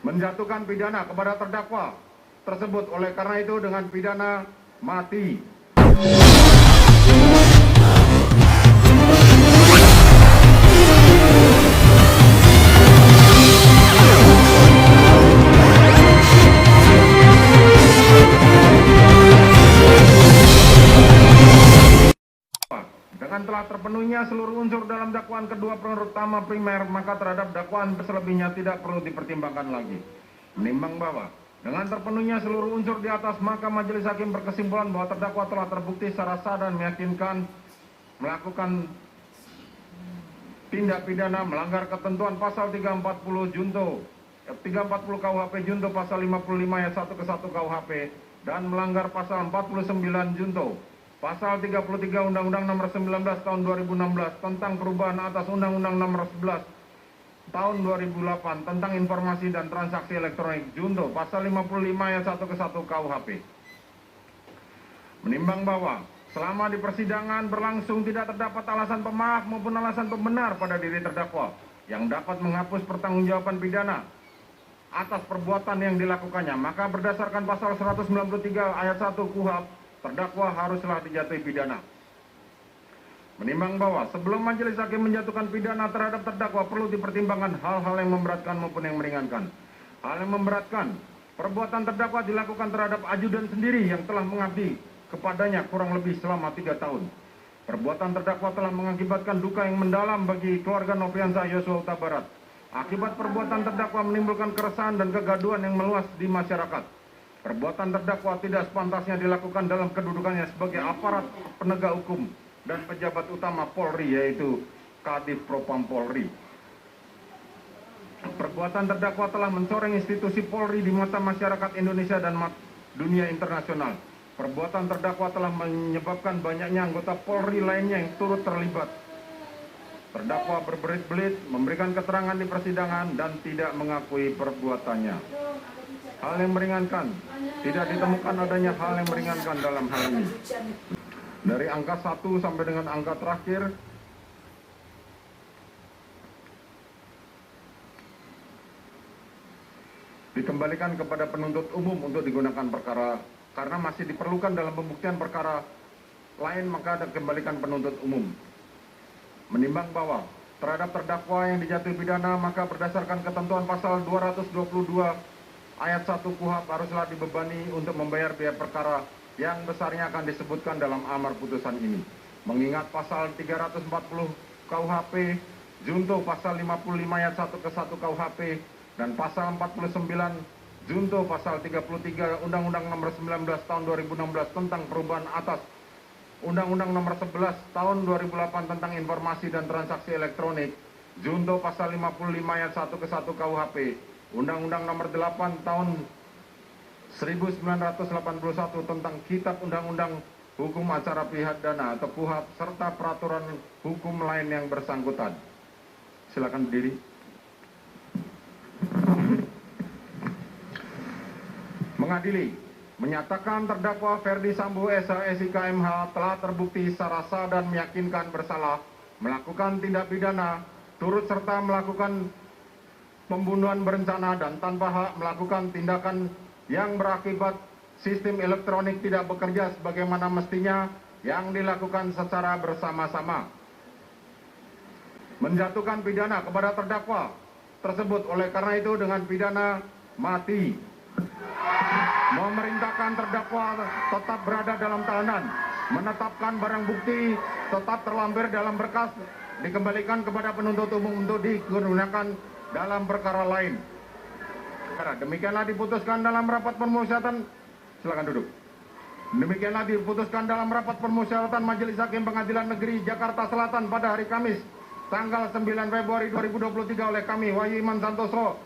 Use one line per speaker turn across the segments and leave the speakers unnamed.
menjatuhkan pidana kepada terdakwa tersebut. Oleh karena itu dengan pidana mati. Dengan telah terpenuhinya seluruh unsur dalam dakwaan kedua pertama primer, maka terhadap dakwaan selebihnya tidak perlu dipertimbangkan lagi. Menimbang bahwa dengan terpenuhinya seluruh unsur di atas, maka majelis hakim berkesimpulan bahwa terdakwa telah terbukti secara sah dan meyakinkan melakukan tindak pidana melanggar ketentuan pasal 340 KUHP junto pasal 55 ayat 1 ke 1 KUHP dan melanggar pasal 49 junto pasal 33 Undang-Undang Nomor 19 Tahun 2016 tentang perubahan atas Undang-Undang Nomor 11 Tahun 2008 tentang informasi dan transaksi elektronik junto pasal 55 ayat 1 ke 1 KUHP. Menimbang bahwa selama di persidangan berlangsung tidak terdapat alasan pemaaf maupun alasan pembenar pada diri terdakwa yang dapat menghapus pertanggungjawaban pidana atas perbuatan yang dilakukannya, maka berdasarkan pasal 193 ayat 1 KUHP, terdakwa haruslah dijatuhi pidana. Menimbang bahwa sebelum majelis hakim menjatuhkan pidana terhadap terdakwa perlu dipertimbangkan hal-hal yang memberatkan maupun yang meringankan. Hal yang memberatkan, perbuatan terdakwa dilakukan terhadap ajudan sendiri yang telah mengabdi kepadanya kurang lebih selama 3 tahun. Perbuatan terdakwa telah mengakibatkan duka yang mendalam bagi keluarga Nofriansah Yosua Huta Barat. Akibat perbuatan terdakwa menimbulkan keresahan dan kegaduhan yang meluas di masyarakat. Perbuatan terdakwa tidak sepantasnya dilakukan dalam kedudukannya sebagai aparat penegak hukum dan pejabat utama Polri, yaitu Kadif Propam Polri. Perbuatan terdakwa telah mencoreng institusi Polri di mata masyarakat Indonesia dan dunia internasional. Perbuatan terdakwa telah menyebabkan banyaknya anggota Polri lainnya yang turut terlibat. Terdakwa berbelit-belit memberikan keterangan di persidangan dan tidak mengakui perbuatannya. Hal yang meringankan, tidak ditemukan adanya hal yang meringankan dalam hal ini. Dari angka 1 sampai dengan angka terakhir, dikembalikan kepada penuntut umum untuk digunakan perkara, karena masih diperlukan dalam pembuktian perkara lain, maka dikembalikan penuntut umum. Menimbang bahwa terhadap terdakwa yang dijatuhi pidana, maka berdasarkan ketentuan pasal 222 ayat 1 KUHP haruslah dibebani untuk membayar biaya perkara yang besarnya akan disebutkan dalam amar putusan ini. Mengingat pasal 340 KUHP junto pasal 55 ayat 1 ke 1 KUHP dan pasal 49 junto pasal 33 Undang-Undang Nomor 19 Tahun 2016 tentang perubahan atas Undang-Undang Nomor 11 Tahun 2008 tentang informasi dan transaksi elektronik junto pasal 55 ayat 1 ke 1 KUHP, Undang-Undang Nomor 8 Tahun 1981 tentang Kitab Undang-Undang Hukum Acara Pidana atau KUHP serta peraturan hukum lain yang bersangkutan. Silakan berdiri. Mengadili, menyatakan terdakwa Ferdi Sambo SH SIK MH telah terbukti secara sah dan meyakinkan bersalah melakukan tindak pidana turut serta melakukan pembunuhan berencana dan tanpa hak, melakukan tindakan yang berakibat sistem elektronik tidak bekerja sebagaimana mestinya yang dilakukan secara bersama-sama. Menjatuhkan pidana kepada terdakwa tersebut. Oleh karena itu dengan pidana mati. Memerintahkan terdakwa tetap berada dalam tahanan. Menetapkan barang bukti tetap terlampir dalam berkas dikembalikan kepada penuntut umum untuk digunakan dalam perkara lain. Demikianlah diputuskan dalam rapat permusyawaratan. Silakan duduk. Demikianlah diputuskan dalam rapat permusyawaratan Majelis Hakim Pengadilan Negeri Jakarta Selatan pada hari Kamis, tanggal 9 Februari 2023 oleh kami, Wahyu Iman Santoso,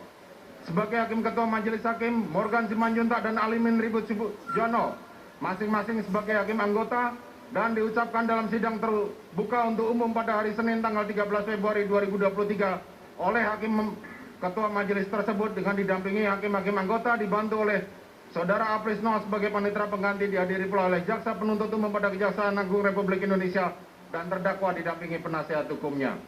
sebagai Hakim Ketua Majelis Hakim, Morgan Simanjuntak dan Alimin Ribut Jono, masing-masing sebagai Hakim Anggota, dan diucapkan dalam sidang terbuka untuk umum pada hari Senin tanggal 13 Februari 2023 oleh Hakim Ketua Majelis tersebut dengan didampingi hakim-hakim anggota dibantu oleh Saudara Aprisno sebagai panitera pengganti, dihadiri pula oleh Jaksa Penuntut Umum pada Kejaksaan Agung Republik Indonesia dan terdakwa didampingi penasihat hukumnya.